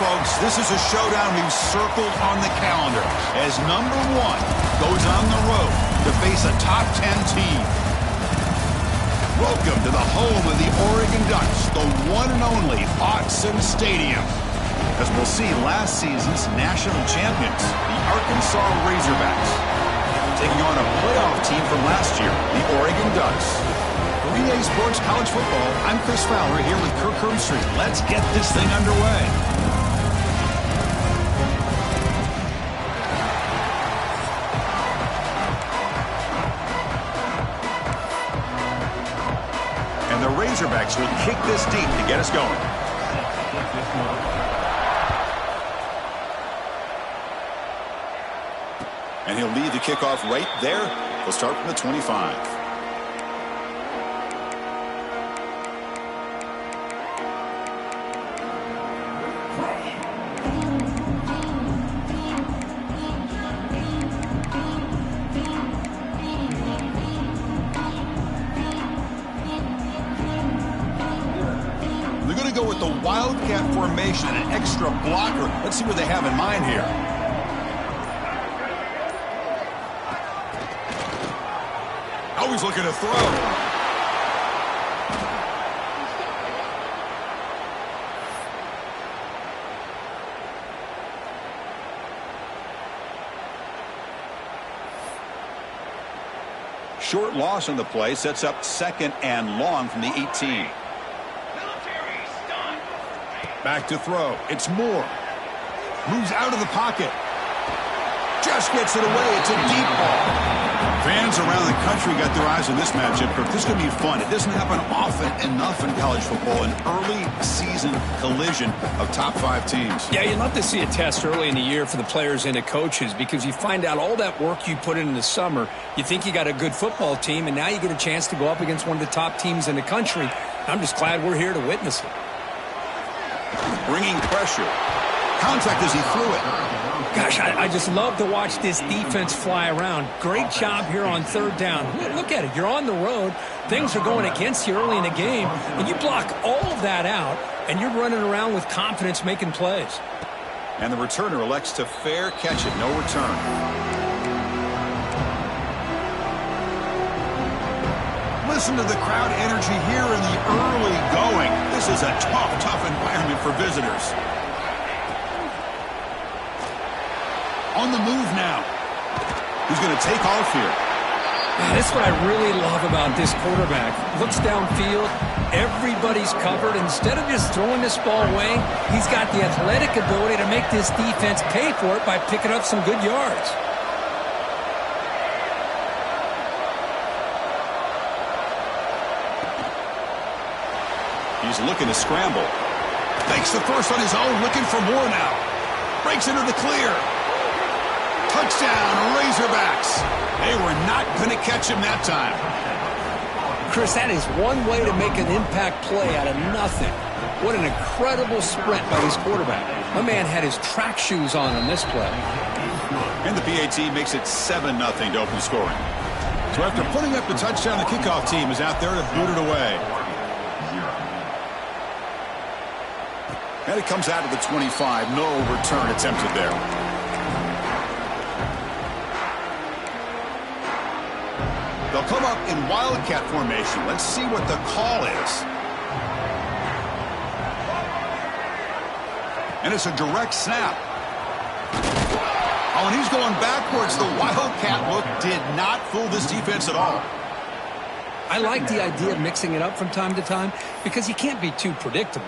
folks, this is a showdown we've circled on the calendar as number 1 goes on the road to face a top 10 team. Welcome to the home of the Oregon Ducks, the one and only Autzen Stadium. As we'll see, last season's national champions, the Arkansas Razorbacks, taking on a playoff team from last year, the Oregon Ducks. For EA Sports College Football, I'm Chris Fowler here with Kirk Herbstreit. Let's get this thing underway. And the Razorbacks will kick this deep to get us going. And he'll lead the kickoff right there. We'll start from the 25. They're going to go with the Wildcat formation and an extra blocker. Let's see what they have in mind here. Always looking to throw. Short loss on the play sets up 2nd and long from the 18. Back to throw. It's Moore. Moves out of the pocket. Just gets it away. It's a deep ball. Fans around the country got their eyes on this matchup. This is going to be fun. It doesn't happen often enough in college football. An early season collision of top 5 teams. Yeah, you'd love to see a test early in the year for the players and the coaches because you find out all that work you put in the summer. You think you got a good football team, and now you get a chance to go up against one of the top teams in the country. I'm just glad we're here to witness it. Bringing pressure. Contact as he threw it. Gosh, I just love to watch this defense fly around. Great job here on 3rd down. Look at it. You're on the road. Things are going against you early in the game, and you block all of that out, and you're running around with confidence making plays. And the returner elects to fair catch it. No return. Listen to the crowd energy here in the early going. This is a tough environment for visitors. On the move now. He's going to take off here. Man, that's what I really love about this quarterback. Looks downfield. Everybody's covered. Instead of just throwing this ball away, he's got the athletic ability to make this defense pay for it by picking up some good yards. He's looking to scramble. Makes the first on his own, looking for more now. Breaks into the clear. Touchdown, Razorbacks. They were not going to catch him that time. Chris, that is one way to make an impact play out of nothing. What an incredible sprint by this quarterback. My man had his track shoes on this play. And the PAT makes it 7-0 to open scoring. So after putting up the touchdown, the kickoff team is out there to boot it away. And it comes out of the 25. No return attempted there. They'll come up in Wildcat formation. Let's see what the call is. And it's a direct snap. Oh, and he's going backwards. The Wildcat look did not fool this defense at all. I like the idea of mixing it up from time to time because you can't be too predictable.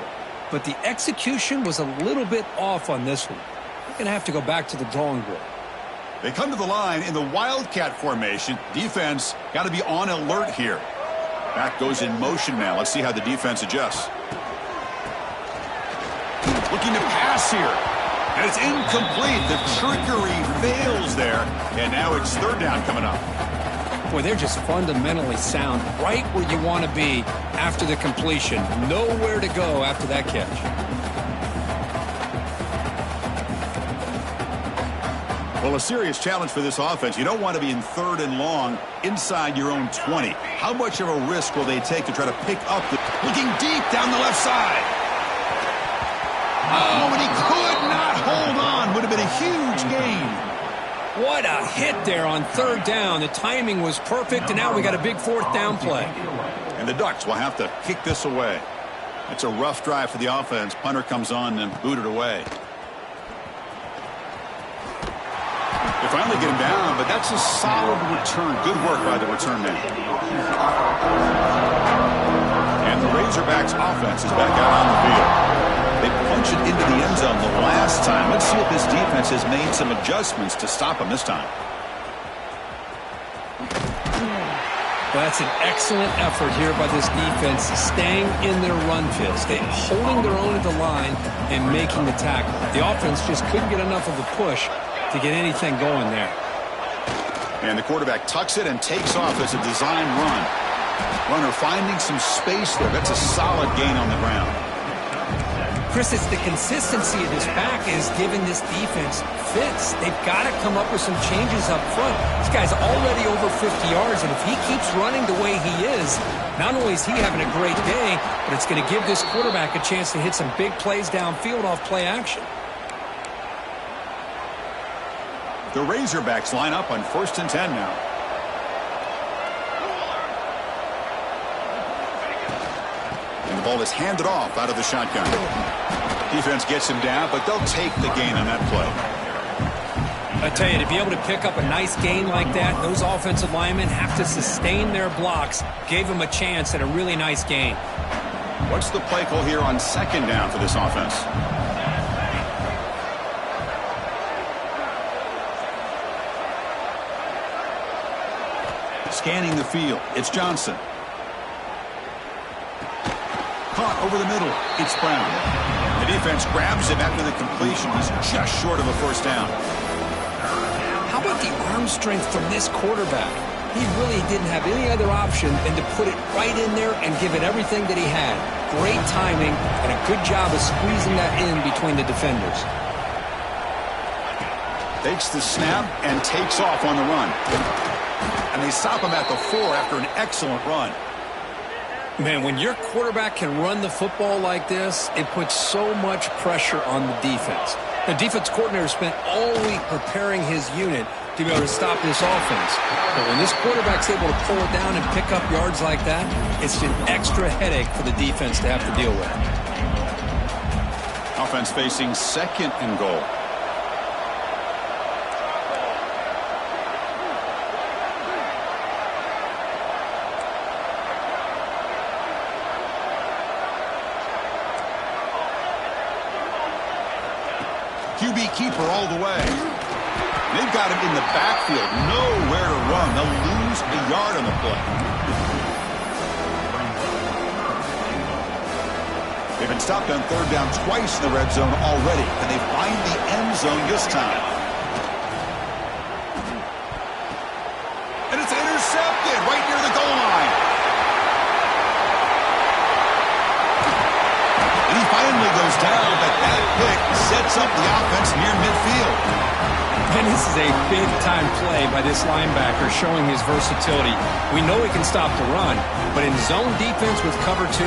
But the execution was a little bit off on this one. We're going to have to go back to the drawing board. They come to the line in the Wildcat formation. Defense got to be on alert here. Back goes in motion now. Let's see how the defense adjusts. Looking to pass here. And it's incomplete. The trickery fails there. And now it's 3rd down coming up. Boy, they're just fundamentally sound. Right where you want to be after the completion. Nowhere to go after that catch. Well, a serious challenge for this offense. You don't want to be in 3rd and long inside your own 20. How much of a risk will they take to try to pick up the... Looking deep down the left side. Oh, and he could a huge gain. What a hit there on third down. The timing was perfect, and now we got a big fourth down play. And the Ducks will have to kick this away. It's a rough drive for the offense. Punter comes on and booted away. They finally get him down, but that's a solid return. Good work by the return man. And the Razorbacks offense is back out on the field. They punched it into the end zone the last time. Let's see if this defense has made some adjustments to stop them this time. Well, that's an excellent effort here by this defense, staying in their run fits, holding their own at the line and making the tackle. The offense just couldn't get enough of a push to get anything going there. And the quarterback tucks it and takes off as a design run. Runner finding some space there. That's a solid gain on the ground. Chris, it's the consistency of this back is giving this defense fits. They've got to come up with some changes up front. This guy's already over 50 yards, and if he keeps running the way he is, not only is he having a great day, but it's going to give this quarterback a chance to hit some big plays downfield off play action. The Razorbacks line up on 1st and 10 now. And the ball is handed off out of the shotgun. Defense gets him down, but they'll take the gain on that play. I tell you, to be able to pick up a nice gain like that, those offensive linemen have to sustain their blocks. Gave them a chance at a really nice gain. What's the play call here on 2nd down for this offense? Scanning the field, it's Johnson. Caught over the middle, it's Brown. The defense grabs him after the completion. He's just short of a 1st down. How about the arm strength from this quarterback? He really didn't have any other option than to put it right in there and give it everything that he had. Great timing and a good job of squeezing that in between the defenders. Takes the snap and takes off on the run. And they stop him at the 4 after an excellent run. Man, when your quarterback can run the football like this, it puts so much pressure on the defense. The defense coordinator spent all week preparing his unit to be able to stop this offense. But when this quarterback's able to pull it down and pick up yards like that, it's an extra headache for the defense to have to deal with. Offense facing 2nd and goal. QB keeper all the way. They've got him in the backfield. Nowhere to run. They'll lose a yard on the play. They've been stopped on 3rd down twice in the red zone already. And they find the end zone this time. And it's intercepted right near the goal line. And he finally goes down, but that pick sets up the offense near midfield. And this is a big-time play by this linebacker showing his versatility. We know he can stop the run, but in zone defense with cover 2,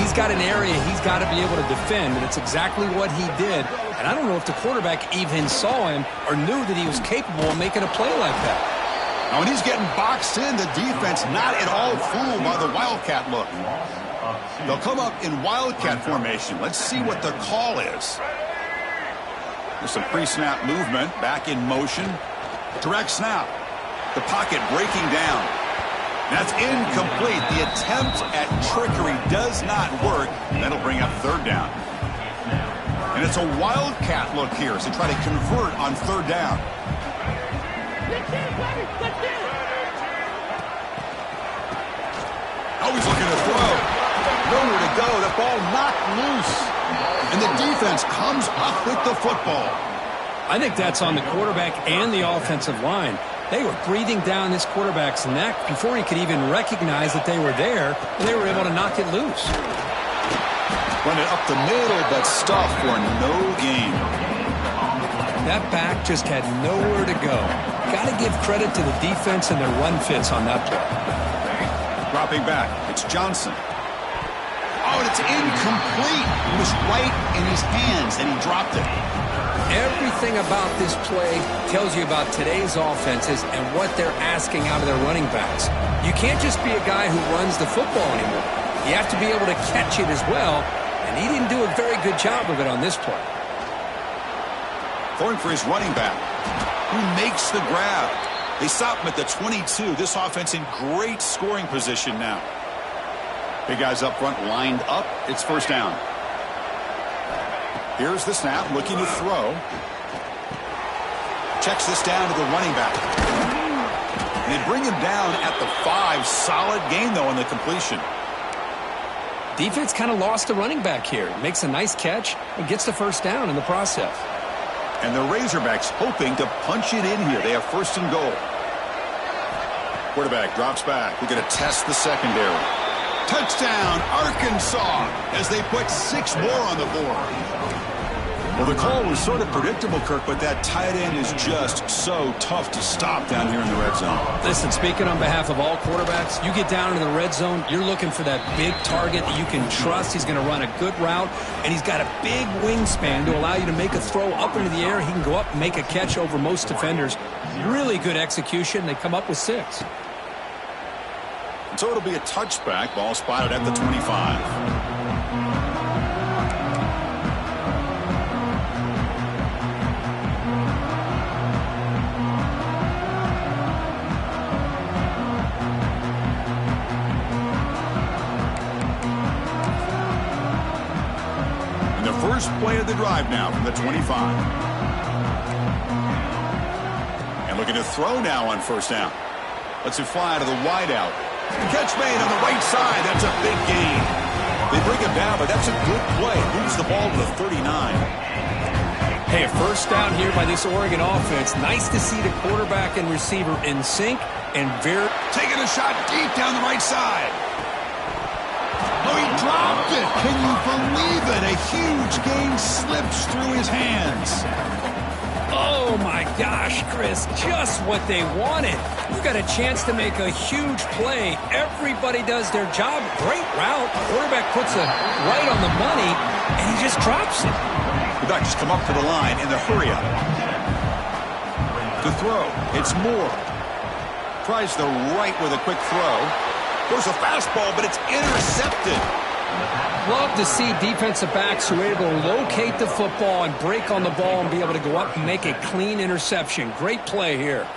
he's got an area he's got to be able to defend, and it's exactly what he did. And I don't know if the quarterback even saw him or knew that he was capable of making a play like that. Now, when he's getting boxed in, the defense not at all fooled by the Wildcat look. They'll come up in Wildcat formation. Let's see what the call is. There's some pre-snap movement, back in motion. Direct snap. The pocket breaking down. That's incomplete. The attempt at trickery does not work. That'll bring up 3rd down. And it's a Wildcat look here as they try to convert on 3rd down. Always looking to throw. Nowhere to go. The ball knocked loose. And the defense comes up with the football. I think that's on the quarterback and the offensive line. They were breathing down this quarterback's neck before he could even recognize that they were there, and they were able to knock it loose. Run it up the middle, but stuffed for no gain. That back just had nowhere to go. Got to give credit to the defense and their run fits on that play. Dropping back, it's Johnson. Oh, and It's incomplete. It was right in his hands, and he dropped it. Everything about this play tells you about today's offenses and what they're asking out of their running backs. You can't just be a guy who runs the football anymore. You have to be able to catch it as well, and he didn't do a very good job of it on this play. Throwing for his running back, who makes the grab. They stop him at the 22. This offense in great scoring position now. Big guys up front lined up. It's first down. Here's the snap, looking to throw. Checks this down to the running back. And they bring him down at the 5. Solid gain, though, on the completion. Defense kind of lost the running back here. Makes a nice catch and gets the first down in the process. And the Razorbacks hoping to punch it in here. They have first and goal. Quarterback drops back. We're going to test the secondary. Touchdown, Arkansas, as they put 6 more on the board. Well, the call was sort of predictable, Kirk, but that tight end is just so tough to stop down here in the red zone. Listen, speaking on behalf of all quarterbacks, you get down into the red zone, you're looking for that big target that you can trust. He's going to run a good route, and he's got a big wingspan to allow you to make a throw up into the air. He can go up and make a catch over most defenders. Really good execution. They come up with 6. So it'll be a touchback. Ball spotted at the 25. And the first play of the drive now from the 25. And looking to throw now on first down. Lets it fly to the wideout. Catch made on the right side. That's a big gain. They bring him down, but that's a good play. Moves the ball to the 39. Hey, a first down here by this Oregon offense. Nice to see the quarterback and receiver in sync and very... Taking a shot deep down the right side. Oh, he dropped it. Can you believe it? A huge gain slips through his hands. Oh, my gosh, Chris, just what they wanted. You've got a chance to make a huge play. Everybody does their job. Great route. Quarterback puts it right on the money, and he just drops it. The back just come up to the line in the hurry-up. To throw, it's Moore. Tries the right with a quick throw. Goes a fastball, but it's intercepted. Love to see defensive backs who are able to locate the football and break on the ball and be able to go up and make a clean interception. Great play here.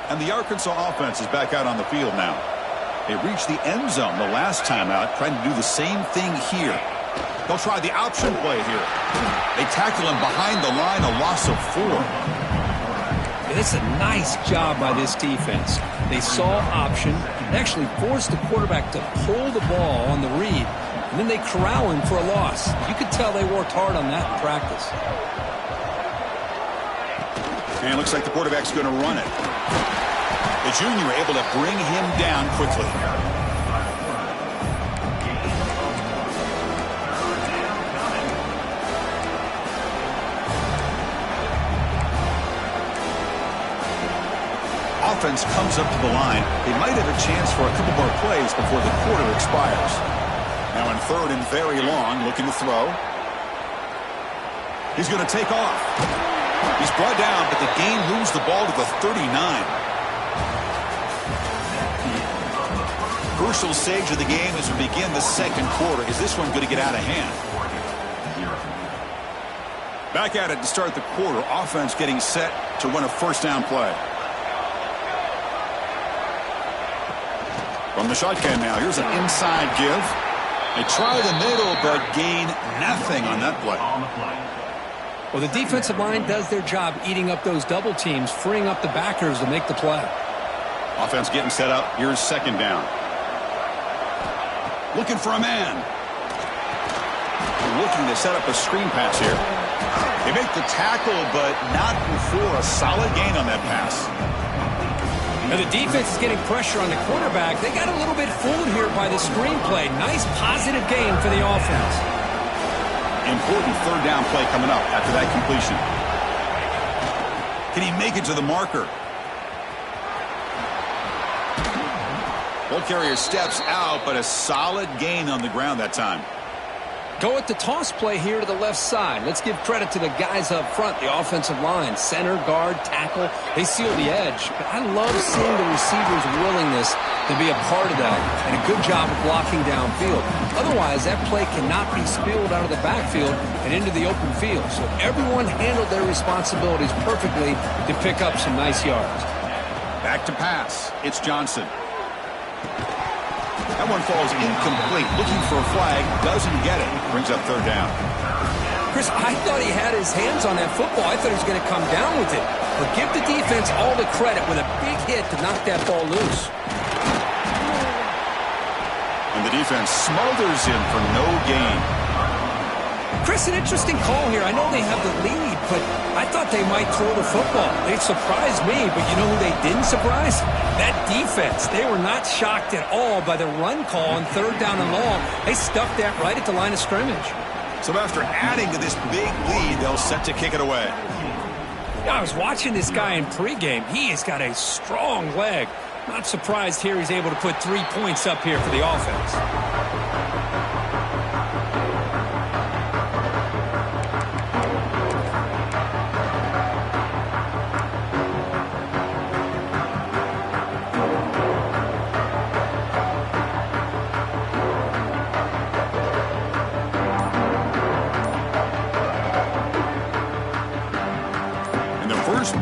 And the Arkansas offense is back out on the field now. They reached the end zone the last time out, trying to do the same thing here. They'll try the option play here. They tackle him behind the line, a loss of 4. It's a nice job by this defense. They saw option, and actually forced the quarterback to pull the ball on the read, and then they corral him for a loss. You could tell they worked hard on that in practice. And it looks like the quarterback's going to run it. The junior able to bring him down quickly. Offense comes up to the line. They might have a chance for a couple more plays before the quarter expires. Now in third and very long, looking to throw. He's going to take off. He's brought down, but the game moves the ball to the 39. Crucial stage of the game as we begin the second quarter. Is this one going to get out of hand? Back at it to start the quarter. Offense getting set to run a first down play. From the shotgun now, here's an inside give. They try the middle, but gain nothing on that play. Well, the defensive line does their job eating up those double teams, freeing up the backers to make the play. Offense getting set up. Here's second down. Looking for a man. Looking to set up a screen pass here. They make the tackle, but not before a solid gain on that pass. Now the defense is getting pressure on the quarterback. They got a little bit fooled here by the screenplay. Nice positive gain for the offense. Important third down play coming up after that completion. Can he make it to the marker? Ball carrier steps out, but a solid gain on the ground that time. Go with the toss play here to the left side. Let's give credit to the guys up front, the offensive line, center, guard, tackle. They seal the edge. But I love seeing the receiver's willingness to be a part of that, and a good job of blocking downfield. Otherwise, that play cannot be spilled out of the backfield and into the open field. So everyone handled their responsibilities perfectly to pick up some nice yards. Back to pass. It's Johnson. That one falls incomplete. Looking for a flag. Doesn't get it. Brings up third down. Chris, I thought he had his hands on that football. I thought he was going to come down with it. But give the defense all the credit with a big hit to knock that ball loose. And the defense smothers him for no gain. Chris, an interesting call here. I know they have the lead, but I thought they might throw the football. They surprised me, but you know who they didn't surprise? That defense. They were not shocked at all by the run call on third down and long. They stuffed that right at the line of scrimmage. So after adding to this big lead, they'll set to kick it away. Yeah, I was watching this guy in pregame. He has got a strong leg. Not surprised here he's able to put 3 points up here for the offense.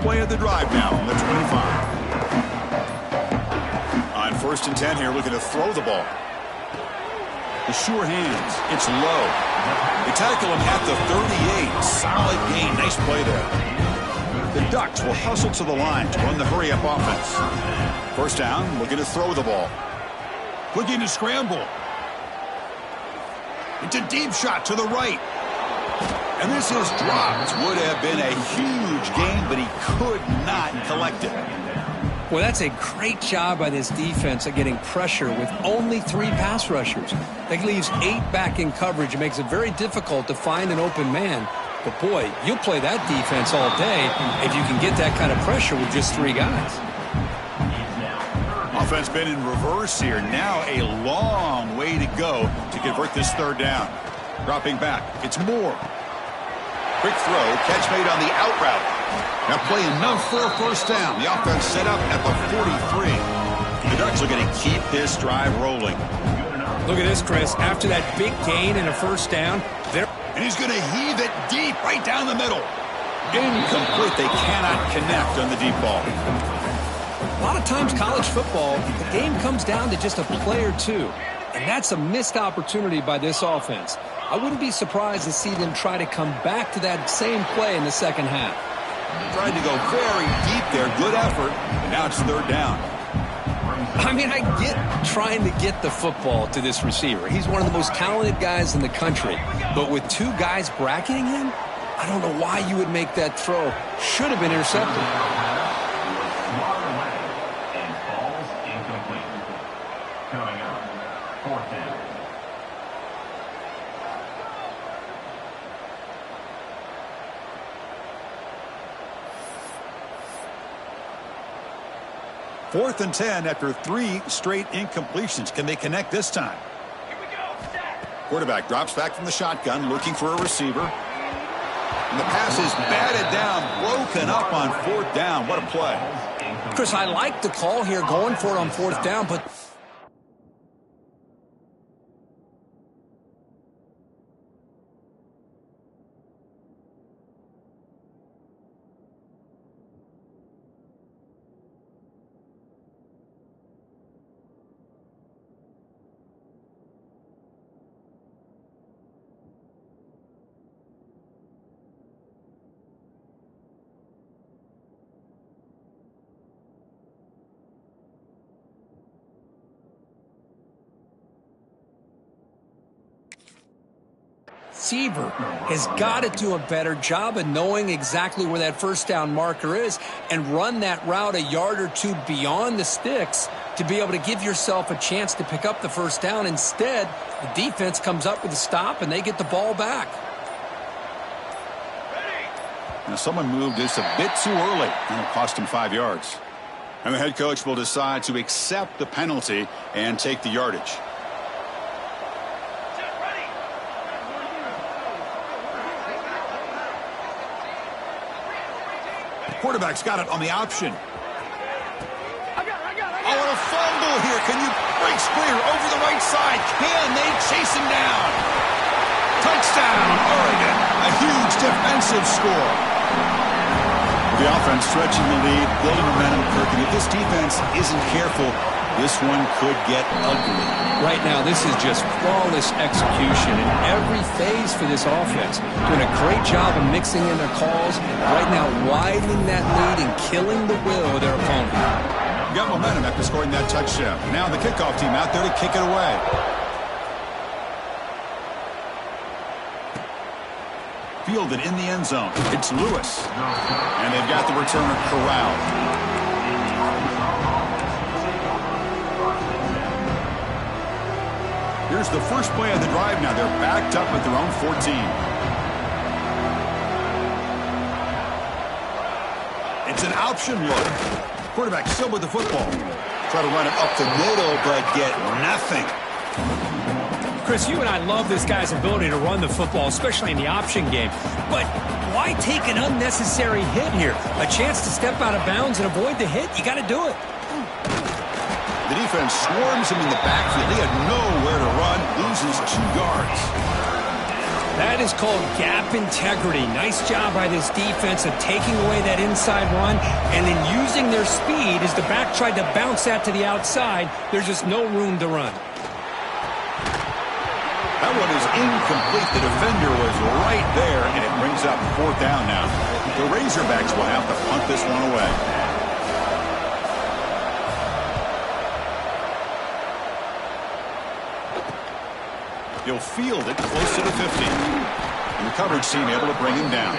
Play of the drive now on the 25. On 1st and 10 here, looking to throw the ball. The sure hands. It's low. They tackle him at the 38. Solid gain. Nice play there. The Ducks will hustle to the line to run the hurry-up offense. 1st down, looking to throw the ball. Looking to scramble. It's a deep shot to the right. And this is dropped. Would have been a huge gain, but he could not collect it. Well, that's a great job by this defense at getting pressure with only 3 pass rushers. That leaves 8 back in coverage. It makes it very difficult to find an open man. But, boy, you'll play that defense all day if you can get that kind of pressure with just 3 guys. Offense been in reverse here. Now a long way to go to convert this 3rd down. Dropping back. It's Moore. Quick throw, catch made on the out route. Now play enough for a 1st down. The offense set up at the 43. The Ducks are going to keep this drive rolling. Look at this, Chris. After that big gain and a 1st down, and he's going to heave it deep right down the middle. Incomplete. They cannot connect on the deep ball. A lot of times college football, the game comes down to just a play or two. And that's a missed opportunity by this offense. I wouldn't be surprised to see them try to come back to that same play in the 2nd half. Tried to go very deep there. Good effort. And now it's 3rd down. I mean, I get trying to get the football to this receiver. He's one of the most talented guys in the country. But with 2 guys bracketing him, I don't know why you would make that throw. Should have been intercepted. Coming up, 4th down. Fourth and 10 after 3 straight incompletions. Can they connect this time? Here we go. Quarterback drops back from the shotgun, looking for a receiver. And the pass is batted down, broken up on 4th down. What a play. Chris, I like the call here, going for it on 4th down, but receiver has got to do a better job of knowing exactly where that 1st down marker is and run that route a yard or 2 beyond the sticks to be able to give yourself a chance to pick up the 1st down. Instead, the defense comes up with a stop and they get the ball back. Now someone moved this a bit too early, and it cost him 5 yards. And the head coach will decide to accept the penalty and take the yardage. Quarterback's got it on the option. Oh, and a fumble here. Can you break clear over the right side? Can they chase him down? Touchdown, Oregon. A huge defensive score. The offense stretching the lead, building momentum. Kirk, and if this defense isn't careful, this one could get ugly. Right now, this is just flawless execution in every phase for this offense. Doing a great job of mixing in their calls. Right now, widening that lead and killing the will of their opponent. Got momentum after scoring that touchdown. Now the kickoff team out there to kick it away. Fielded in the end zone. It's Lewis. And they've got the returner corralled. Here's the first play of the drive now. They're backed up at their own 14. It's an option look. Quarterback still with the football. Try to run it up the middle, but get nothing. Chris, you and I love this guy's ability to run the football, especially in the option game. But why take an unnecessary hit here? A chance to step out of bounds and avoid the hit? You got to do it. The defense swarms him in the backfield. He had nowhere to run, loses 2 yards. That is called gap integrity. Nice job by this defense of taking away that inside run and then using their speed as the back tried to bounce that to the outside. There's just no room to run. That one is incomplete. The defender was right there, and it brings up 4th down now. The Razorbacks will have to punt this one away. He'll field it close to the 50. And the coverage team able to bring him down.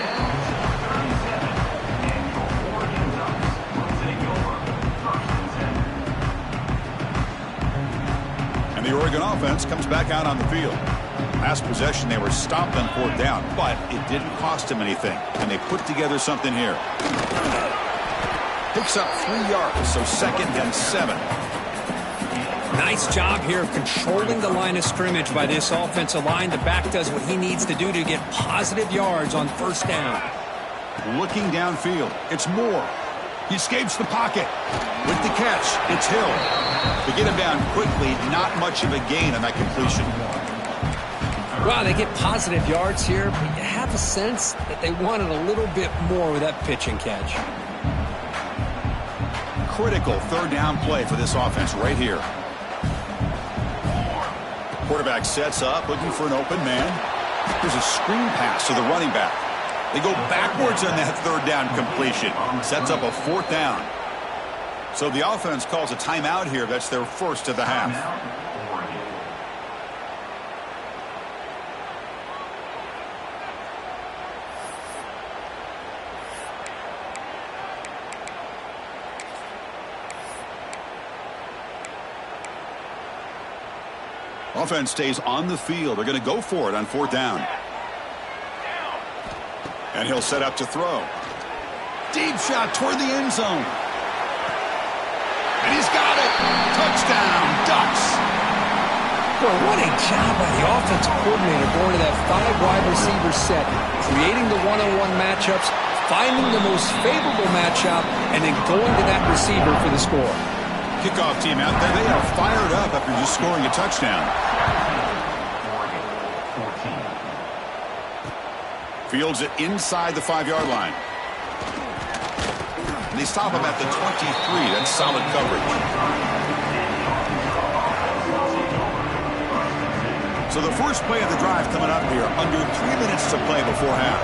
And the Oregon offense comes back out on the field. Last possession, they were stopped on 4th down, but it didn't cost them anything. And they put together something here. Picks up 3 yards, so 2nd and 7. Nice job here of controlling the line of scrimmage by this offensive line. The back does what he needs to do to get positive yards on 1st down. Looking downfield, it's Moore. He escapes the pocket. With the catch, it's Hill. They get him down quickly, not much of a gain on that completion. Wow, they get positive yards here, but you have a sense that they wanted a little bit more with that pitch and catch. Critical 3rd down play for this offense right here. Quarterback sets up, looking for an open man. There's a screen pass to the running back. They go backwards on that 3rd down completion. Sets up a 4th down. So the offense calls a timeout here. That's their first of the half. Offense stays on the field. They're going to go for it on 4th down. And he'll set up to throw. Deep shot toward the end zone. And he's got it. Touchdown, Ducks. Boy, what a job by the offensive coordinator going to that 5-wide receiver set, creating the one-on-one matchups, finding the most favorable matchup, and then going to that receiver for the score. Kickoff team out there. They are fired up after just scoring a touchdown. Fields it inside the 5-yard line. And they stop him at the 23. That's solid coverage. So the first play of the drive coming up here. Under 3 minutes to play before half.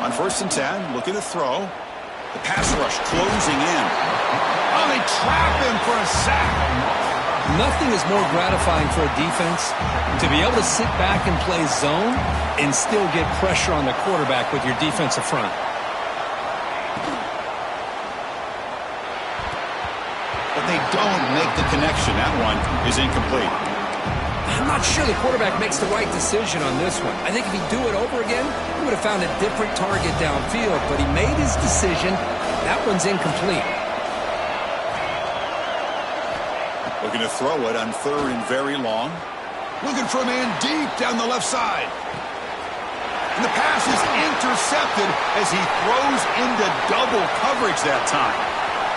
On 1st and 10, looking to throw. The pass rush closing in. Oh, they trap him for a sack. Nothing is more gratifying for a defense to be able to sit back and play zone and still get pressure on the quarterback with your defensive front. But they don't make the connection. That one is incomplete. I'm not sure the quarterback makes the right decision on this one. I think if he'd do it over again, he would have found a different target downfield, but he made his decision. That one's incomplete. Looking to throw it on 3rd and very long. Looking for a man deep down the left side. And the pass is intercepted as he throws into double coverage that time.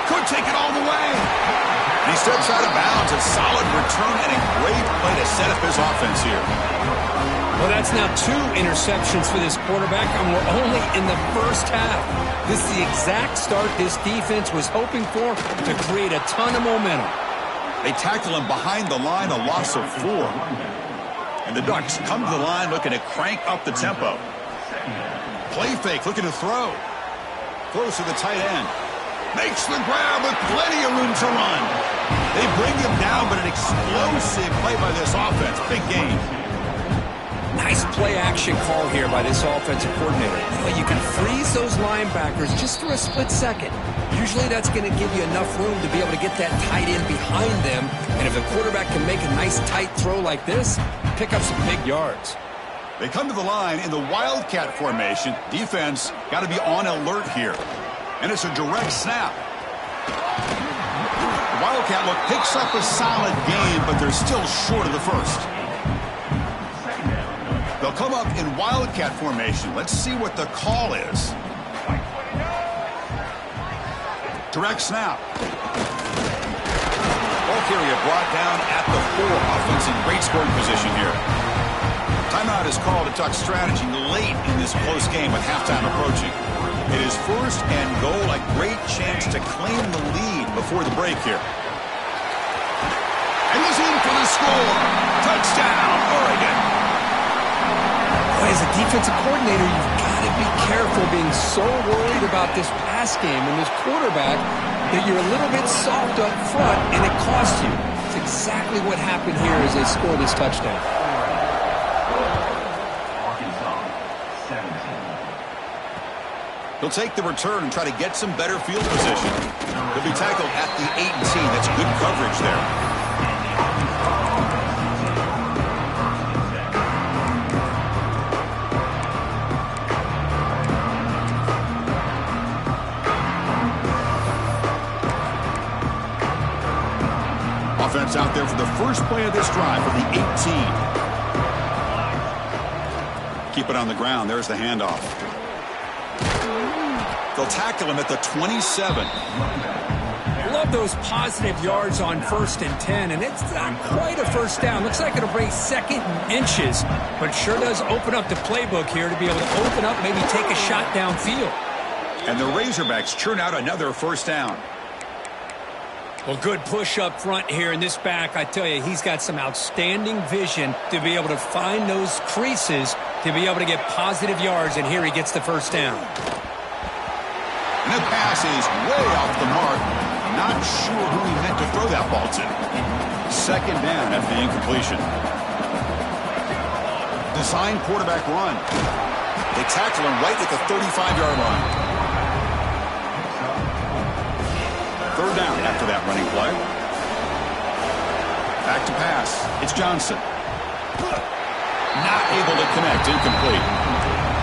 Could take it all the way. And he steps out of bounds. A solid return and a great play to set up his offense here. Well, that's now 2 interceptions for this quarterback, and we're only in the first half. This is the exact start this defense was hoping for to create a ton of momentum. They tackle him behind the line, a loss of 4. And the Ducks come to the line looking to crank up the tempo. Play fake, looking to throw. Throws to the tight end. Makes the grab with plenty of room to run. They bring him down, but an explosive play by this offense. Big game. Nice play-action call here by this offensive coordinator. Well, you can freeze those linebackers just for a split second. Usually that's going to give you enough room to be able to get that tight end behind them. And if the quarterback can make a nice tight throw like this, pick up some big yards. They come to the line in the Wildcat formation. Defense got to be on alert here. And it's a direct snap. The Wildcat look picks up a solid game, but they're still short of the first. They'll come up in Wildcat formation. Let's see what the call is. Direct snap. Ball carrier brought down at the 4. Offense in great scoring position here. Timeout is called a Duck strategy late in this close game with halftime approaching. It is 1st and goal, a great chance to claim the lead before the break here. And he's in for the score. Touchdown, Oregon. As a defensive coordinator, you've got to be careful being so worried about this pass game and this quarterback that you're a little bit soft up front and it costs you. It's exactly what happened here as they score this touchdown. He'll take the return and try to get some better field position. He'll be tackled at the 18. That's good coverage there. Offense out there for the first play of this drive for the 18. Keep it on the ground. There's the handoff. They'll tackle him at the 27. Love those positive yards on 1st and 10, and it's not quite a first down. Looks like it'll bring 2nd and inches, but it sure does open up the playbook here to be able to open up, maybe take a shot downfield. And the Razorbacks churn out another first down. Well, good push up front here in this back. I tell you, he's got some outstanding vision to be able to find those creases to be able to get positive yards, and here he gets the first down. And that pass is way off the mark. Not sure who he meant to throw that ball to. 2nd down after the incompletion. Design quarterback run. They tackle him right at the 35-yard line. 3rd down after that running play. Back to pass. It's Johnson. Not able to connect. Incomplete.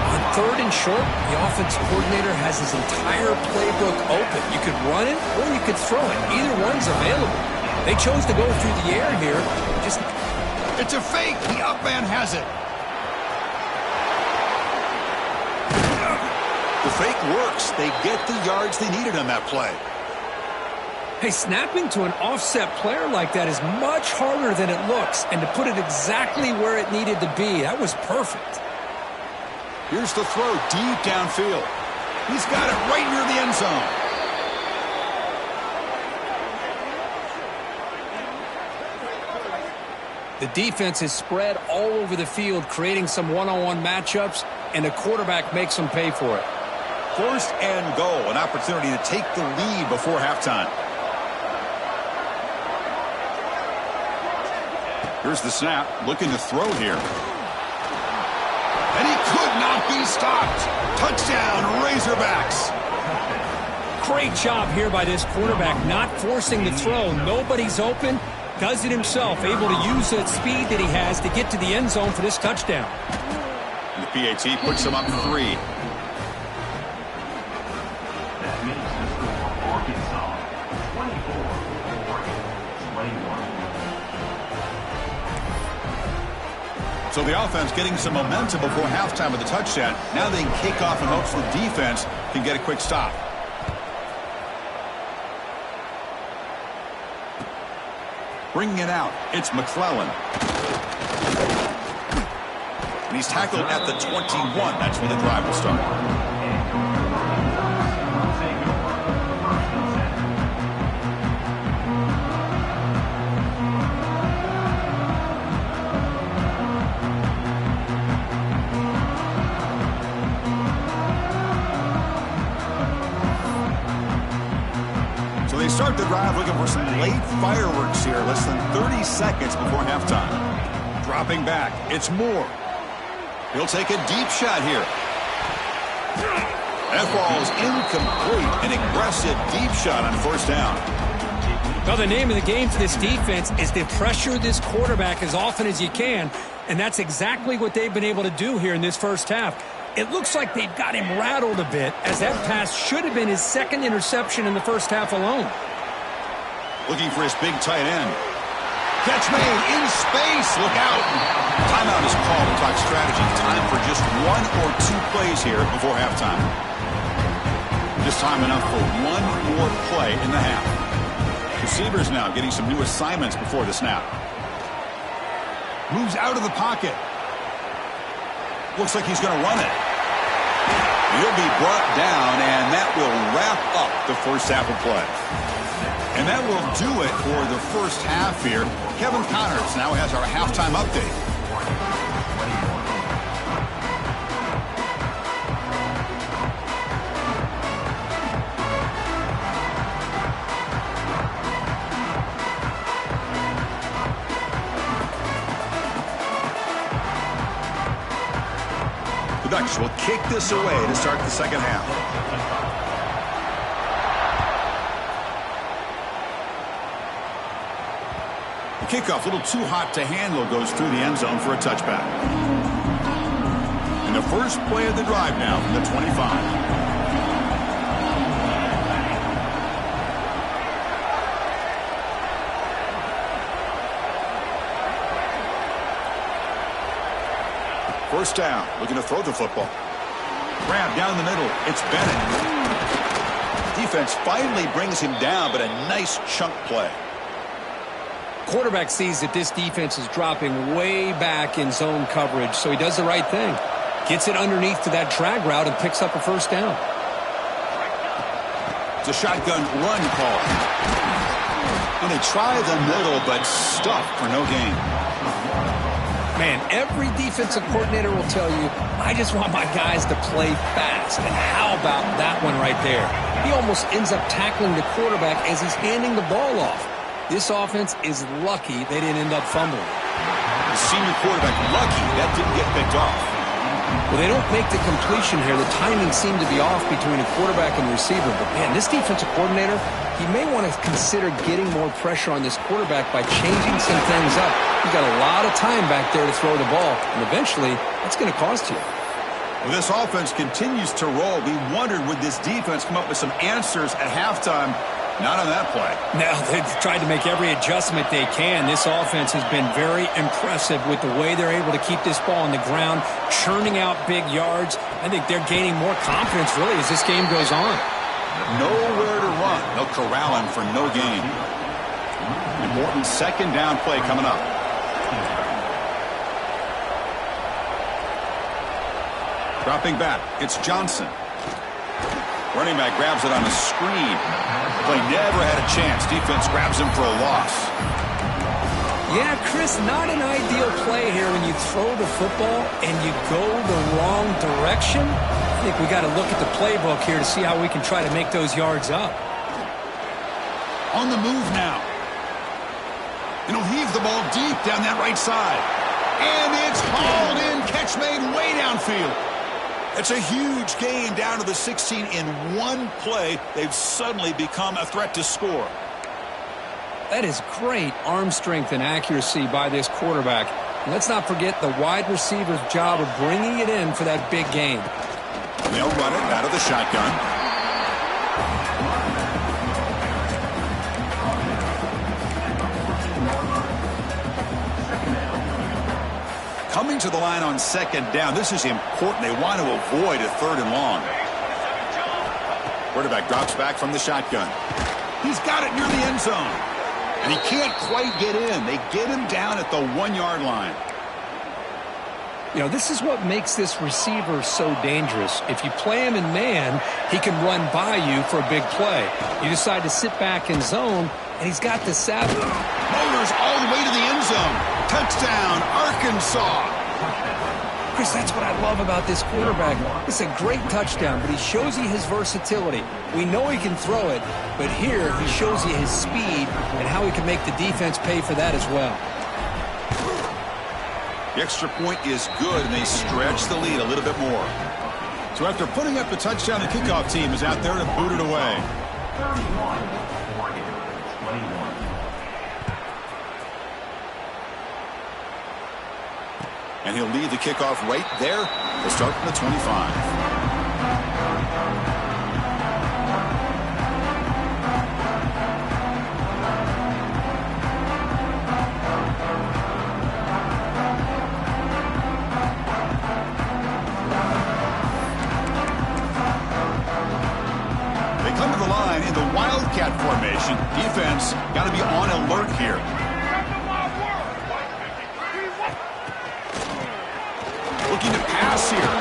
On 3rd and short, the offensive coordinator has his entire playbook open. You could run it or you could throw it. Either one's available. They chose to go through the air here. It's a fake. The up man has it. The fake works. They get the yards they needed on that play. Hey, snapping to an offset player like that is much harder than it looks. And to put it exactly where it needed to be, that was perfect. Here's the throw deep downfield. He's got it right near the end zone. The defense is spread all over the field, creating some one-on-one matchups, and the quarterback makes them pay for it. 1st and goal, an opportunity to take the lead before halftime. Here's the snap, looking to throw here. And he could not be stopped. Touchdown, Razorbacks. Great job here by this quarterback, not forcing the throw. Nobody's open. Does it himself, able to use that speed that he has to get to the end zone for this touchdown. And the PAT puts him up 3. So the offense getting some momentum before halftime with the touchdown. Now they can kick off in hopes the defense can get a quick stop. Bringing it out, it's McClellan. And he's tackled at the 21. That's where the drive will start. So they start the drive looking for some late fireworks here, less than 30 seconds before halftime. Dropping back, it's Moore. He'll take a deep shot here. That ball is incomplete. An aggressive deep shot on first down. Well, the name of the game for this defense is to pressure this quarterback as often as you can, and that's exactly what they've been able to do here in this first half. It looks like they've got him rattled a bit, as that pass should have been his second interception in the first half alone. Looking for his big tight end. Catch made in space. Look out. Timeout is called to talk strategy. Time for just one or two plays here before halftime. Just time enough for one more play in the half. Receivers now getting some new assignments before the snap. Moves out of the pocket. Looks like he's going to run it. He'll be brought down, and that will wrap up the first half of play. And that will do it for the first half here. Kevin Connors now has our halftime update. The Ducks will kick this away to start the second half. The kickoff, a little too hot to handle, goes through the end zone for a touchback. And the first play of the drive now from the 25. First down, looking to throw the football. Grab down the middle, it's Bennett. Defense finally brings him down, but a nice chunk play. Quarterback sees that this defense is dropping way back in zone coverage, so he does the right thing. Gets it underneath to that drag route and picks up a first down. It's a shotgun run call. And they try the middle, but stuffed for no gain. Man, every defensive coordinator will tell you, I just want my guys to play fast. And how about that one right there? He almost ends up tackling the quarterback as he's handing the ball off. This offense is lucky they didn't end up fumbling. The senior quarterback lucky that didn't get picked off. Well, they don't make the completion here. The timing seemed to be off between a quarterback and receiver. But, man, this defensive coordinator, he may want to consider getting more pressure on this quarterback by changing some things up. He's got a lot of time back there to throw the ball, and eventually that's going to cost you. Well, this offense continues to roll. We wondered, would this defense come up with some answers at halftime? Not on that play. No, they've tried to make every adjustment they can. This offense has been very impressive with the way they're able to keep this ball on the ground, churning out big yards. I think they're gaining more confidence, really, as this game goes on. Nowhere to run. They'll corral him for no gain. Important second down play coming up. Dropping back, it's Johnson. Running back grabs it on a screen. Play never had a chance. Defense grabs him for a loss. Yeah, Chris, not an ideal play here when you throw the football and you go the wrong direction. I think we got to look at the playbook here to see how we can try to make those yards up. On the move now. And he'll heave the ball deep down that right side. And it's hauled in. Catch made way downfield. It's a huge gain down to the 16 in one play. They've suddenly become a threat to score. That is great arm strength and accuracy by this quarterback. And let's not forget the wide receiver's job of bringing it in for that big gain. They'll run it out of the shotgun. Coming to the line on second down. This is important. They want to avoid a 3rd and long. Quarterback drops back from the shotgun. He's got it near the end zone. And he can't quite get in. They get him down at the 1-yard line. You know, this is what makes this receiver so dangerous. If you play him in man, he can run by you for a big play. You decide to sit back in zone, and he's got the savvy. Motors all the way to the end zone. Touchdown, Arkansas. Chris, that's what I love about this quarterback. It's a great touchdown, but he shows you his versatility. We know he can throw it, but here he shows you his speed and how he can make the defense pay for that as well. The extra point is good, and they stretch the lead a little bit more. So after putting up the touchdown, the kickoff team is out there to boot it away. 31, Oregon, 21. And he'll lead the kickoff right there. They'll start from the 25. They come to the line in the Wildcat formation. Defense got to be on alert here. Looking to pass here.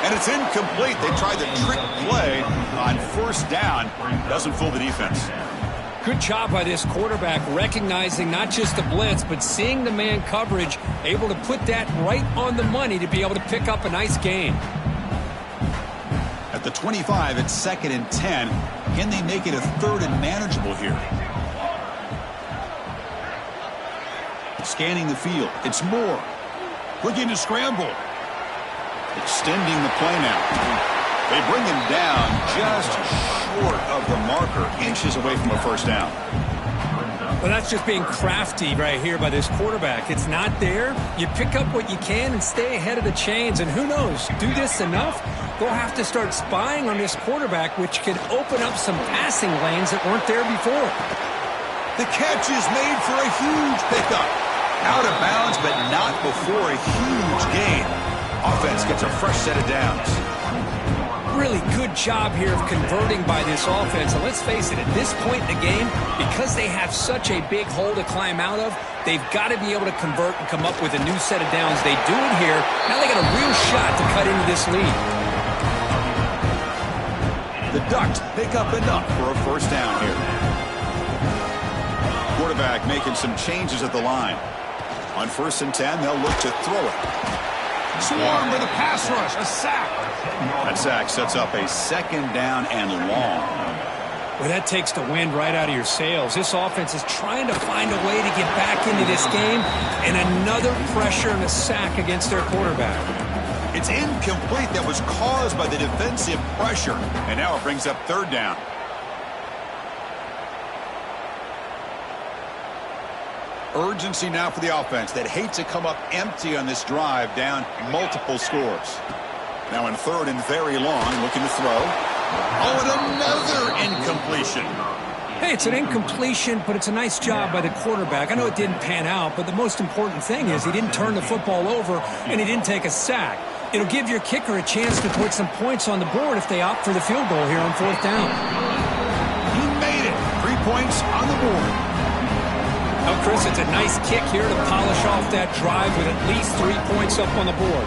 And it's incomplete. They tried the trick play on 1st down. Doesn't fool the defense. Good job by this quarterback recognizing not just the blitz, but seeing the man coverage, able to put that right on the money to be able to pick up a nice gain. At the 25, it's 2nd and 10. Can they make it a 3rd and manageable here? Scanning the field. It's Moore. Looking to scramble. Extending the play now. They bring him down just short of the marker, inches away from a 1st down. Well, that's just being crafty right here by this quarterback. It's not there. You pick up what you can and stay ahead of the chains. And who knows, do this enough, they'll have to start spying on this quarterback, which could open up some passing lanes that weren't there before. The catch is made for a huge pickup. Out of bounds, but not before a huge gain. Offense gets a fresh set of downs. Really good job here of converting by this offense. And let's face it, at this point in the game, because they have such a big hole to climb out of, they've got to be able to convert and come up with a new set of downs. They do it here. Now they got a real shot to cut into this lead. The Ducks pick up enough for a 1st down here. Quarterback making some changes at the line. On 1st and 10, they'll look to throw it. Swarm with a pass rush, a sack. That sack sets up a 2nd down and long. Well, that takes the wind right out of your sails. This offense is trying to find a way to get back into this game, and another pressure and a sack against their quarterback. It's incomplete. That was caused by the defensive pressure, and now it brings up 3rd down. Urgency now for the offense that hates to come up empty on this drive, down multiple scores. Now in 3rd and very long, looking to throw. Oh, and another incompletion. Hey, it's an incompletion, but it's a nice job by the quarterback. I know it didn't pan out, but the most important thing is he didn't turn the football over and he didn't take a sack. It'll give your kicker a chance to put some points on the board if they opt for the field goal here on 4th down. He made it. 3 points on the board. Oh, Chris, it's a nice kick here to polish off that drive with at least 3 points up on the board.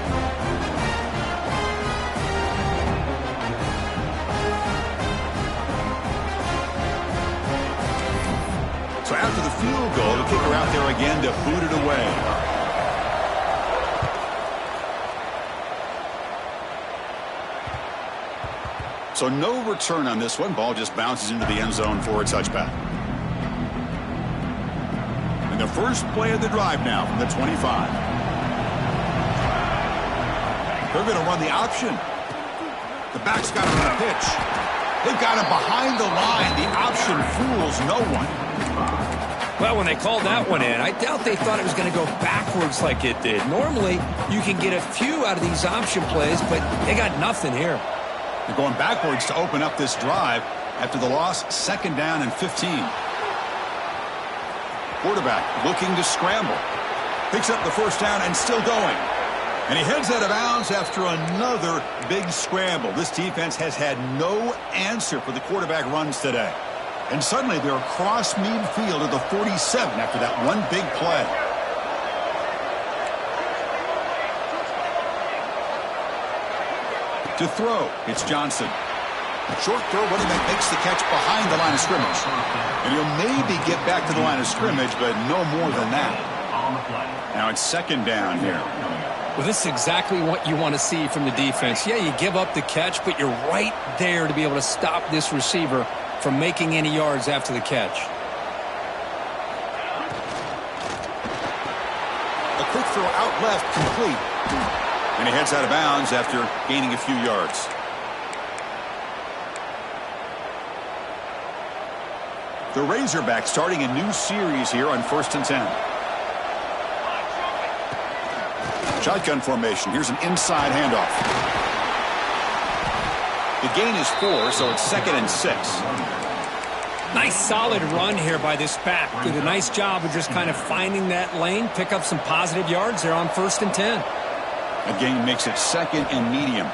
So after the field goal, the kicker out there again to boot it away. So no return on this one. Ball just bounces into the end zone for a touchback. And the first play of the drive now from the 25. They're going to run the option. The back's got him on the pitch. They've got him behind the line. The option fools no one. Well, when they called that one in, I doubt they thought it was going to go backwards like it did. Normally, you can get a few out of these option plays, but they got nothing here. They're going backwards to open up this drive after the loss, 2nd down and 15. Quarterback looking to scramble. Picks up the 1st down and still going. And he heads out of bounds after another big scramble. This defense has had no answer for the quarterback runs today. And suddenly they're across midfield at the 47 after that one big play. To throw, it's Johnson. Short throw, but he makes the catch behind the line of scrimmage. And he'll maybe get back to the line of scrimmage, but no more than that. Now it's second down here. Well, this is exactly what you want to see from the defense. Yeah, you give up the catch, but you're right there to be able to stop this receiver from making any yards after the catch. A quick throw out left, complete. And he heads out of bounds after gaining a few yards. The Razorbacks starting a new series here on 1st and 10. Shotgun formation. Here's an inside handoff. The gain is 4, so it's 2nd and 6. Nice solid run here by this back. Did a nice job of just kind of finding that lane, pick up some positive yards there on 1st and 10. A gain makes it 2nd and medium.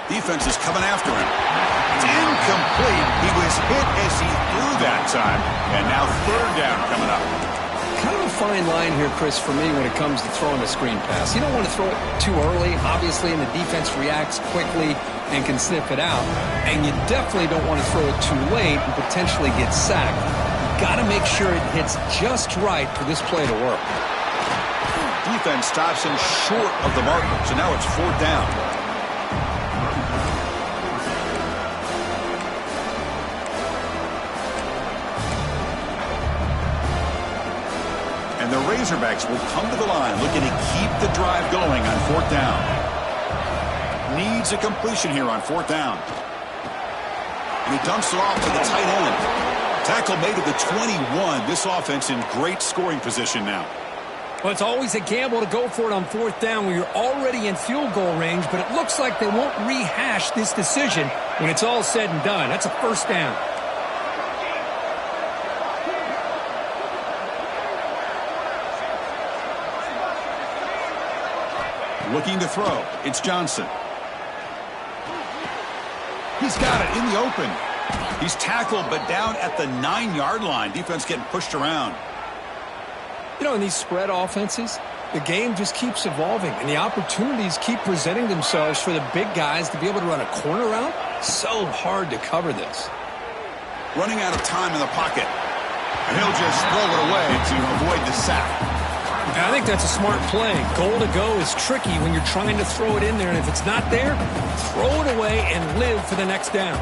Defense is coming after him. It's incomplete. He was hit as he threw that time. And now 3rd down coming up. Kind of a fine line here, Chris, for me when it comes to throwing a screen pass. You don't want to throw it too early, obviously, and the defense reacts quickly and can sniff it out. And you definitely don't want to throw it too late and potentially get sacked. You got to make sure it hits just right for this play to work. Defense stops him short of the marker, so now it's 4th down. And the Razorbacks will come to the line looking to keep the drive going on 4th down. Needs a completion here on 4th down. And he dumps it off to the tight end. Tackle made at the 21. This offense in great scoring position now. Well, it's always a gamble to go for it on 4th down when you're already in field goal range, but it looks like they won't rehash this decision when it's all said and done. That's a 1st down. Looking to throw. It's Johnson. He's got it in the open. He's tackled, but down at the 9-yard line. Defense getting pushed around. You know, in these spread offenses, the game just keeps evolving, and the opportunities keep presenting themselves for the big guys to be able to run a corner route. So hard to cover this. Running out of time in the pocket. And he'll just throw it away to avoid the sack. And I think that's a smart play. Goal to go is tricky when you're trying to throw it in there, and if it's not there, throw it away and live for the next down.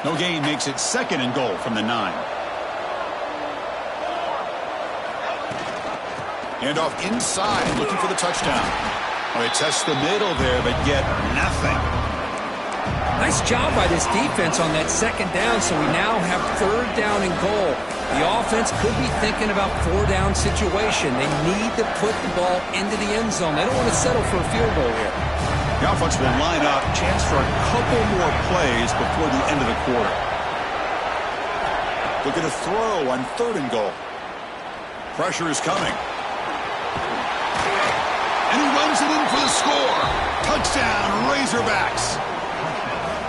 No gain makes it 2nd and goal from the 9. Hand off inside, looking for the touchdown. Well, they test the middle there, but get nothing. Nice job by this defense on that 2nd down, so we now have 3rd down and goal. The offense could be thinking about 4-down situation. They need to put the ball into the end zone. They don't want to settle for a field goal here. The offense will line up, chance for a couple more plays before the end of the quarter. Look at a throw on 3rd and goal. Pressure is coming. And he runs it in for the score. Touchdown, Razorbacks.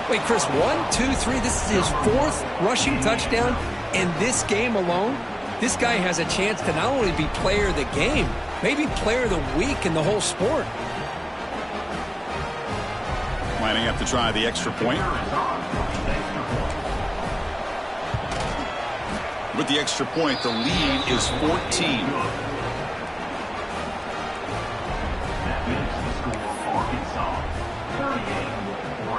Wait, Chris, 1, 2, 3. This is his 4th rushing touchdown in this game alone. This guy has a chance to not only be player of the game, maybe player of the week in the whole sport. Lining up to try the extra point. With the extra point, the lead is 14.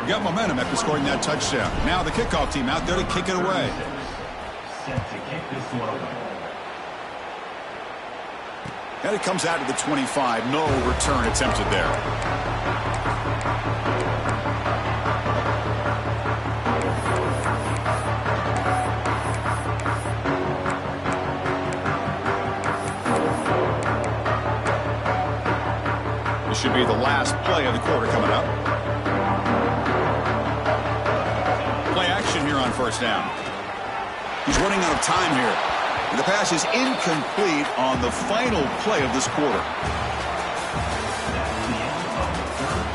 Got momentum after scoring that touchdown. Now the kickoff team out there to kick it away. Set to kick this one away. And it comes out to the 25. No return attempted there. This should be the last play of the quarter coming up. Play action here on 1st down. He's running out of time here. And the pass is incomplete on the final play of this quarter.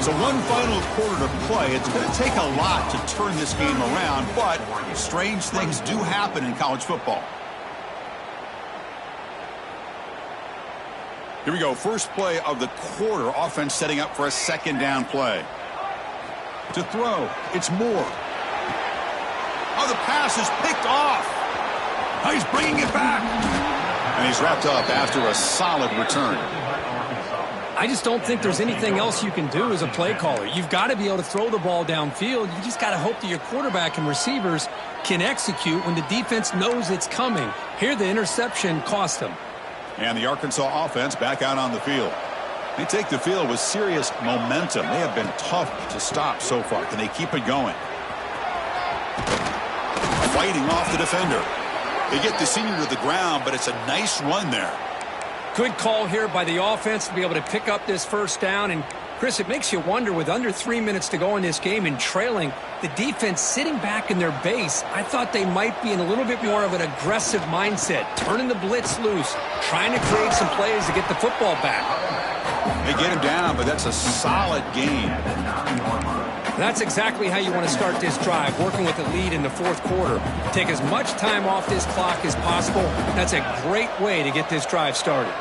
So one final quarter to play. It's going to take a lot to turn this game around, but strange things do happen in college football. Here we go. First play of the quarter. Offense setting up for a second down play. To throw, it's Moore. Oh, the pass is picked off. Oh, he's bringing it back. And he's wrapped up after a solid return. I just don't think there's anything else you can do as a play caller. You've got to be able to throw the ball downfield. You just got to hope that your quarterback and receivers can execute when the defense knows it's coming. Here, the interception cost them. And the Arkansas offense back out on the field. They take the field with serious momentum. They have been tough to stop so far. Can they keep it going? Fighting off the defender. They get the senior to the ground, but it's a nice run there. Good call here by the offense to be able to pick up this first down. And, Chris, it makes you wonder, with under 3 minutes to go in this game and trailing, the defense sitting back in their base, I thought they might be in a little bit more of an aggressive mindset, turning the blitz loose, trying to create some plays to get the football back. They get him down, but that's a solid game. That's exactly how you want to start this drive, working with the lead in the fourth quarter. Take as much time off this clock as possible. That's a great way to get this drive started.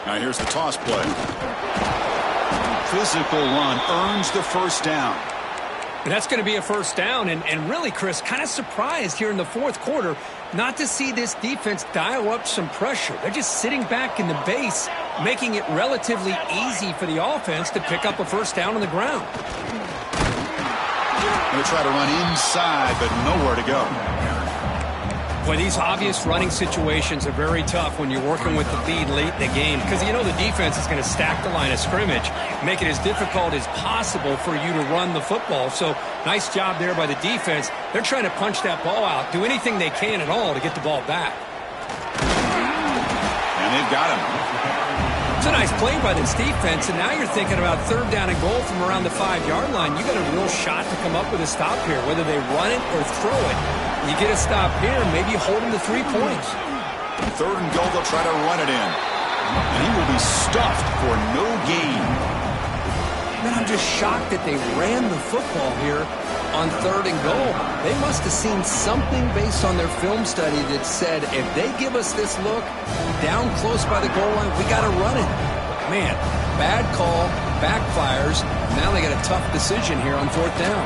Now here's the toss play. Physical run earns the first down. And that's going to be a first down. And really, Chris, kind of surprised here in the fourth quarter not to see this defense dial up some pressure. They're just sitting back in the base, making it relatively easy for the offense to pick up a first down on the ground. Going to try to run inside, but nowhere to go. Boy, these obvious running situations are very tough when you're working with the lead late in the game, because you know the defense is going to stack the line of scrimmage, make it as difficult as possible for you to run the football. So nice job there by the defense. They're trying to punch that ball out, do anything they can at all to get the ball back. And they've got him. It's a nice play by this defense, and now you're thinking about third down and goal from around the 5-yard line. You got a real shot to come up with a stop here, whether they run it or throw it. You get a stop here, maybe hold them to 3 points. Third and goal, they'll try to run it in. And he will be stuffed for no gain. Man, I'm just shocked that they ran the football here on third and goal. They must have seen something based on their film study that said, if they give us this look down close by the goal line, we got to run it. Man, bad call, backfires. Now they got a tough decision here on fourth down.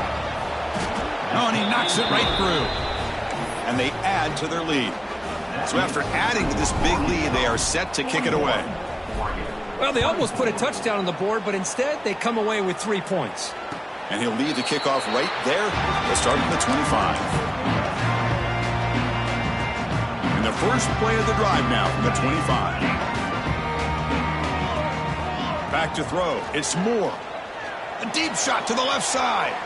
Oh, and he knocks it right through. And they add to their lead. So after adding to this big lead, they are set to kick it away. Well, they almost put a touchdown on the board, but instead they come away with 3 points. And he'll lead the kickoff right there. They'll start at the 25. And the first play of the drive now from the 25. Back to throw. It's Moore. A deep shot to the left side.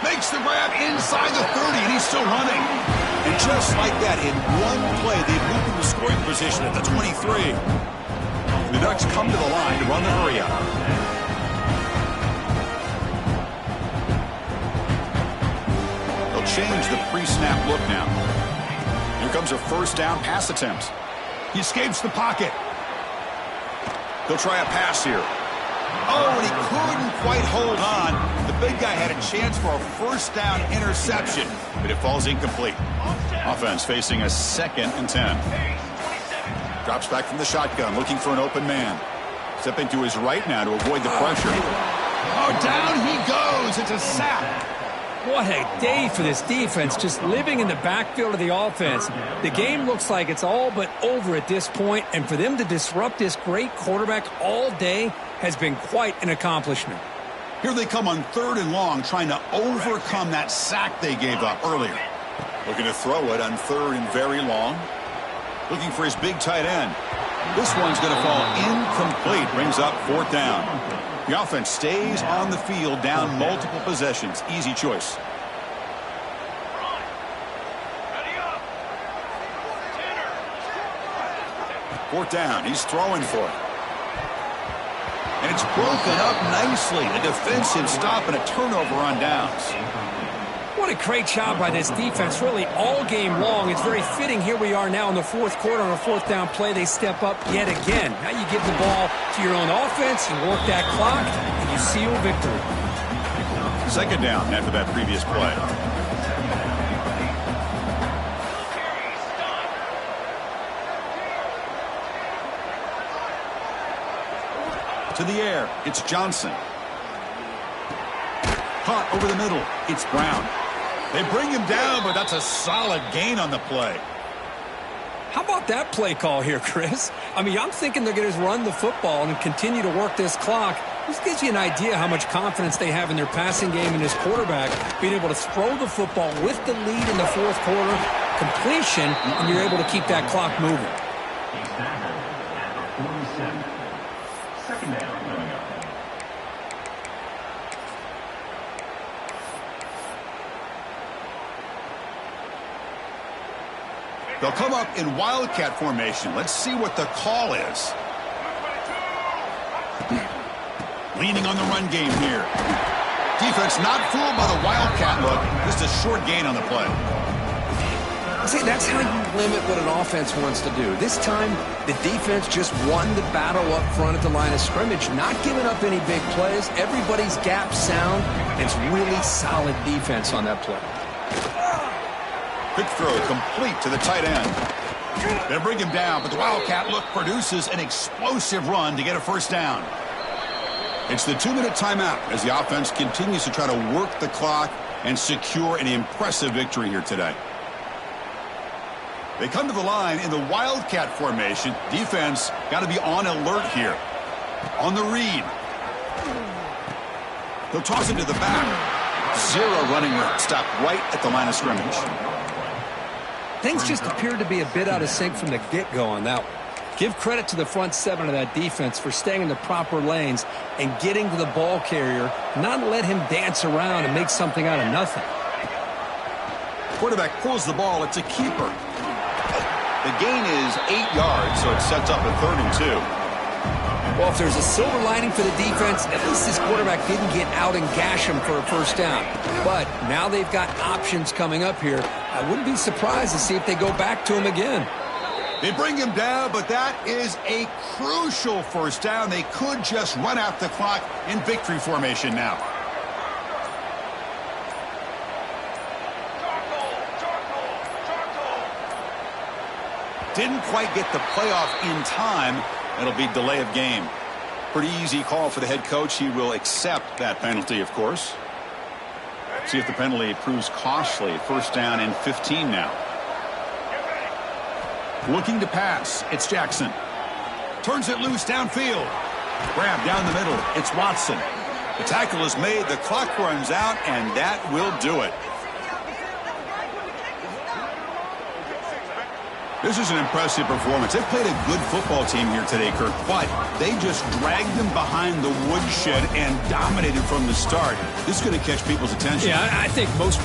Makes the grab inside the 30, and he's still running. And just like that, in one play, they've moved into scoring position at the 23. The Ducks come to the line to run the hurry-up. They'll change the pre-snap look now. Here comes a first down pass attempt. He escapes the pocket. They'll try a pass here. Oh, and he couldn't quite hold on. The big guy had a chance for a first down interception, but it falls incomplete. Offense facing a 2nd and 10. Drops back from the shotgun, looking for an open man. Stepping to his right now to avoid the pressure. Oh, down he goes. It's a sack. What a day for this defense, just living in the backfield of the offense. The game looks like it's all but over at this point, and for them to disrupt this great quarterback all day has been quite an accomplishment. Here they come on third and long, trying to overcome that sack they gave up earlier. Looking to throw it on third and very long. Looking for his big tight end. This one's going to fall incomplete. Brings up fourth down. The offense stays on the field, down multiple possessions. Easy choice. Fourth down. He's throwing for it. And it's broken up nicely. A defensive stop and a turnover on downs. What a great job by this defense, really all game long. It's very fitting. Here we are now in the fourth quarter on a fourth down play. They step up yet again. Now you give the ball to your own offense, you work that clock, and you seal victory. Second down after that previous play. To the air, it's Johnson. Caught over the middle, it's Brown. They bring him down, but that's a solid gain on the play. How about that play call here, Chris? I mean, I'm thinking they're going to run the football and continue to work this clock. This gives you an idea how much confidence they have in their passing game and this quarterback being able to throw the football with the lead in the fourth quarter, completion, and you're able to keep that clock moving. Second down coming up. They'll come up in wildcat formation. Let's see what the call is. Leaning on the run game here. Defense not fooled by the wildcat look. Just a short gain on the play. See, that's how you limit what an offense wants to do. This time, the defense just won the battle up front at the line of scrimmage, not giving up any big plays. Everybody's gap sound. It's really solid defense on that play. Quick throw complete to the tight end. They bring him down, but the wildcat look produces an explosive run to get a first down. It's the 2-minute timeout as the offense continues to try to work the clock and secure an impressive victory here today. They come to the line in the wildcat formation. Defense got to be on alert here. On the read. He'll toss it to the back. Zero running room. Stop right at the line of scrimmage. Things just appeared to be a bit out of sync from the get-go on that one. Give credit to the front seven of that defense for staying in the proper lanes and getting to the ball carrier, not let him dance around and make something out of nothing. Quarterback pulls the ball. It's a keeper. The gain is 8 yards, so it sets up a 3rd and 2. Well, if there's a silver lining for the defense, at least this quarterback didn't get out and gash him for a first down. But now they've got options coming up here. I wouldn't be surprised to see if they go back to him again. They bring him down, but that is a crucial first down. They could just run out the clock in victory formation now. Didn't quite get the playoff in time. It'll be delay of game. Pretty easy call for the head coach. He will accept that penalty, of course. See if the penalty proves costly. First down and 15 now. Looking to pass. It's Jackson. Turns it loose downfield. Grab down the middle. It's Watson. The tackle is made. The clock runs out, and that will do it. This is an impressive performance. They've played a good football team here today, Kirk, but they just dragged them behind the woodshed and dominated from the start. This is going to catch people's attention. Yeah, I think most people